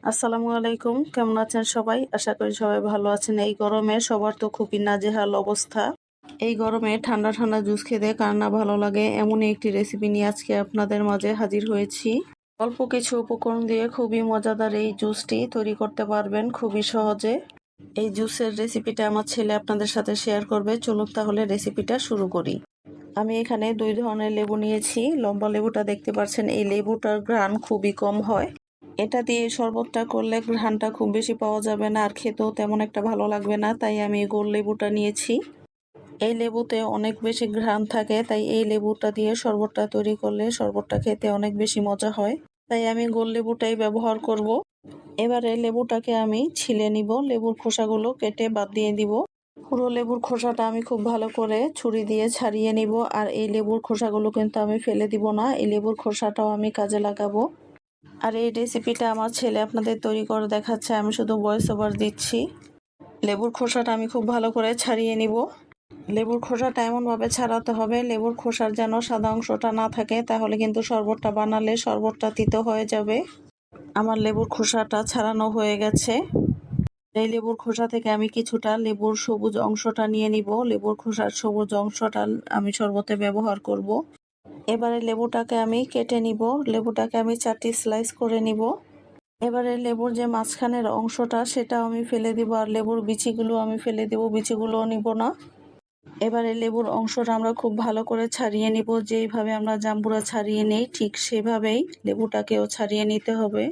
আসসালামু আলাইকুম, কেমন আছেন সবাই? আশা করি সবাই ভালো আছেন। এই গরমে সবার তো খুবই নাজেহাল অবস্থা। এই গরমে ঠান্ডা ঠান্ডা জুস খেতে কার না ভালো লাগে, এমনই একটি রেসিপি নিয়ে আজকে আপনাদের মাঝে হাজির হয়েছি। অল্প কিছু উপকরণ দিয়ে খুবই মজাদার এই জুসটি তৈরি করতে পারবেন খুবই সহজে। এই জুসের রেসিপিটা আমার ছেলে আপনাদের সাথে শেয়ার করবে। চলুন তাহলে রেসিপিটা শুরু করি। আমি এখানে 2 ধরনের লেবু নিয়েছি। লম্বা লেবুটা দেখতে পাচ্ছেন, এই লেবুটার ঘ্রাণ খুবই কম হয়। এটা দিয়ে শরবতটা করলে ঘ্রাণটা খুব বেশি পাওয়া যাবে না, আর খেতেও তেমন একটা ভালো লাগবে না, তাই আমি গোল লেবুটা নিয়েছি। এই লেবুতে অনেক বেশি ঘ্রাণ থাকে, তাই এই লেবুটা দিয়ে শরবতটা তৈরি করলে শরবতটা খেতে অনেক বেশি মজা হয়, তাই আমি গোল লেবুটাই ব্যবহার করব। এবারে লেবুটাকে আমি ছিলে নিব, লেবুর খোসাগুলো কেটে বাদ দিয়ে দিব। পুরো লেবুর খোসাটা আমি খুব ভালো করে ছুরি দিয়ে ছাড়িয়ে নিব, আর এই লেবুর খোসাগুলো কিন্তু আমি ফেলে দিব না, এই লেবুর খোসাটাও আমি কাজে লাগাবো। আর এই রেসিপিটা আমার ছেলে আপনাদের তৈরি করে দেখাচ্ছে, আমি শুধু ভয়েস ওভার দিচ্ছি। লেবুর খোসাটা আমি খুব ভালো করে ছাড়িয়ে নিব। লেবুর খোসাটা এমনভাবে ছাড়াতে হবে লেবুর খোসার যেন সাদা অংশটা না থাকে, তাহলে কিন্তু শরবতটা বানালে শরবতটা তিতো হয়ে যাবে। আমার লেবুর খোসাটা ছাড়ানো হয়ে গেছে। এই লেবুর খোসা থেকে আমি কিছুটা লেবুর সবুজ অংশটা নিয়ে নিব। লেবুর খোসার সবুজ অংশটা আমি শরবতে ব্যবহার করব। এবারে লেবুটাকে আমি কেটে নিব। লেবুটাকে আমি 4টি স্লাইস করে নিব। এবারে লেবুর যে মাঝখানের অংশটা সেটাও আমি ফেলে দিব, আর লেবুর বিচিগুলো আমি ফেলে দেব, বিচিগুলোও নিব না। এবারে লেবুর অংশটা আমরা খুব ভালো করে ছাড়িয়ে নিব। যেইভাবে আমরা জাম্বুরা ছাড়িয়ে নেই ঠিক সেভাবেই লেবুটাকেও ছাড়িয়ে নিতে হবে।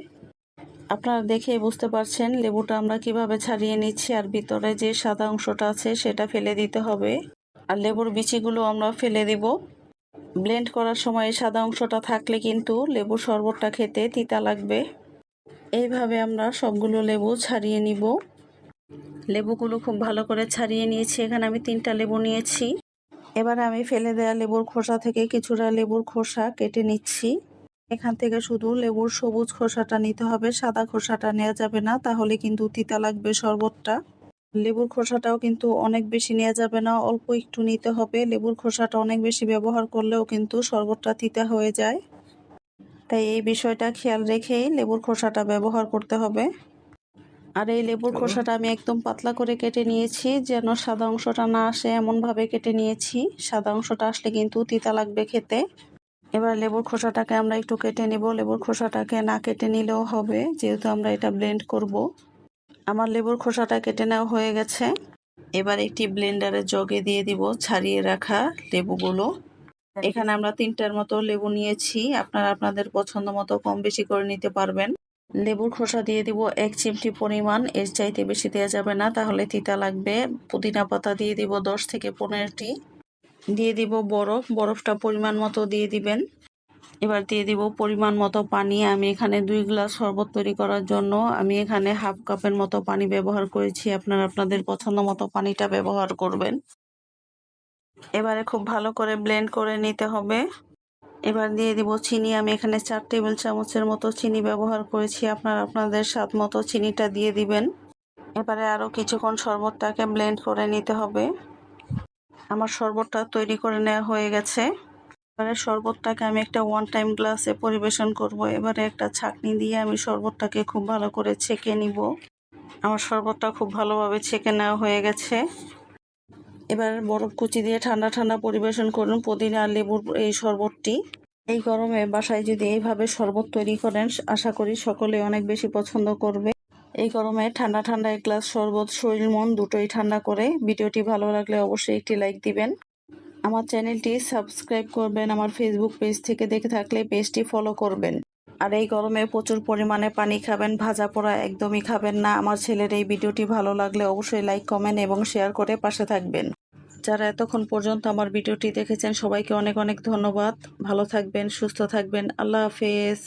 আপনারা দেখেই বুঝতে পারছেন লেবুটা আমরা কিভাবে ছাড়িয়ে নিচ্ছি, আর ভিতরে যে সাদা অংশটা আছে সেটা ফেলে দিতে হবে, আর লেবুর বিচিগুলো আমরা ফেলে দিব। ব্লেন্ড করার সময় সাদা অংশটা থাকলে কিন্তু লেবুর শরবতটা খেতে তিতা লাগবে। এইভাবে আমরা সবগুলো লেবু ছাড়িয়ে নিব। লেবুগুলো খুব ভালো করে ছাড়িয়ে নিয়েছি। এখানে আমি 3টা লেবু নিয়েছি। এবার আমি ফেলে দেওয়া লেবুর খোসা থেকে কিছুটা লেবুর খোসা কেটে নিচ্ছি। এখান থেকে শুধু লেবুর সবুজ খোসাটা নিতে হবে, সাদা খোসাটা নেওয়া যাবে না, তাহলে কিন্তু তিতা লাগবে শরবতটা। লেবুর খোসাটাও কিন্তু অনেক বেশি নেওয়া যাবে না, অল্প একটু নিতে হবে। লেবুর খোসাটা অনেক বেশি ব্যবহার করলেও কিন্তু শরবতটা তিতা হয়ে যায়, তাই এই বিষয়টা খেয়াল রেখেই লেবুর খোসাটা ব্যবহার করতে হবে। আর এই লেবুর খোসাটা আমি একদম পাতলা করে কেটে নিয়েছি, যেন সাদা অংশটা না আসে এমনভাবে কেটে নিয়েছি। সাদা অংশটা আসলে কিন্তু তিতা লাগবে খেতে। এবার লেবুর খোসাটাকে আমরা একটু কেটে নিব। লেবুর খোসাটাকে না কেটে নিলেও হবে, যেহেতু আমরা এটা ব্লেন্ড করব। আমার লেবুর খোসাটা কেটে নেওয়া হয়ে গেছে। এবার একটি ব্লেন্ডারের জগে দিয়ে দিব ছাড়িয়ে রাখা লেবুগুলো। এখানে আমরা 3টার মতো লেবু নিয়েছি, আপনারা আপনাদের পছন্দ মতো কম বেশি করে নিতে পারবেন। লেবুর খোসা দিয়ে দিব 1 চিমটি পরিমাণ, এর চাইতে বেশি দেওয়া যাবে না, তাহলে তিতা লাগবে। পুদিনা পাতা দিয়ে দিব 10 থেকে 15টি। দিয়ে দিব বরফ, বরফটা পরিমাণ মতো দিয়ে দিবেন। এবার দিয়ে দিব পরিমাণ মতো পানি। আমি এখানে 2 গ্লাস শরবত তৈরি করার জন্য আমি এখানে হাফ কাপের মতো পানি ব্যবহার করেছি, আপনারা আপনাদের পছন্দ মতো পানিটা ব্যবহার করবেন। এবারে খুব ভালো করে ব্লেন্ড করে নিতে হবে। এবার দিয়ে দিব চিনি। আমি এখানে 4 টেবিল চামচের মতো চিনি ব্যবহার করেছি, আপনারা আপনাদের স্বাদ মতো চিনিটা দিয়ে দিবেন। এবারে আরও কিছুক্ষণ শরবতটাকে ব্লেন্ড করে নিতে হবে। আমার শরবতটা তৈরি করে নেওয়া হয়ে গেছে। এবারে শরবতটাকে আমি একটা 1 টাইম গ্লাসে পরিবেশন করব। এবারে একটা ছাঁকনি দিয়ে আমি শরবতটাকে খুব ভালো করে ছেঁকে নিব। আমার শরবতটা খুব ভালোভাবে ছেঁকে নেওয়া হয়ে গেছে। এবার বরফ কুচি দিয়ে ঠান্ডা ঠান্ডা পরিবেশন করুন পুদিনা আর লেবুর এই শরবতটি। এই গরমে বাসায় যদি এইভাবে শরবত তৈরি করেন, আশা করি সকলে অনেক বেশি পছন্দ করবে। এই গরমে ঠান্ডা ঠান্ডা এক গ্লাস শরবত শরীর মন দুটোই ঠান্ডা করে। ভিডিওটি ভালো লাগলে অবশ্যই একটি লাইক দিবেন। আমার চ্যানেলটি সাবস্ক্রাইব করবেন। আমার ফেসবুক পেজ থেকে দেখে থাকলে পেজটি ফলো করবেন। আর এই গরমে প্রচুর পরিমাণে পানি খাবেন, ভাজা পোড়া একদমই খাবেন না। আমার ছেলের এই ভিডিওটি ভালো লাগলে অবশ্যই লাইক, কমেন্ট এবং শেয়ার করে পাশে থাকবেন। যারা এতক্ষণ পর্যন্ত আমার ভিডিওটি দেখেছেন সবাইকে অনেক অনেক ধন্যবাদ। ভালো থাকবেন, সুস্থ থাকবেন। আল্লাহ হাফেজ।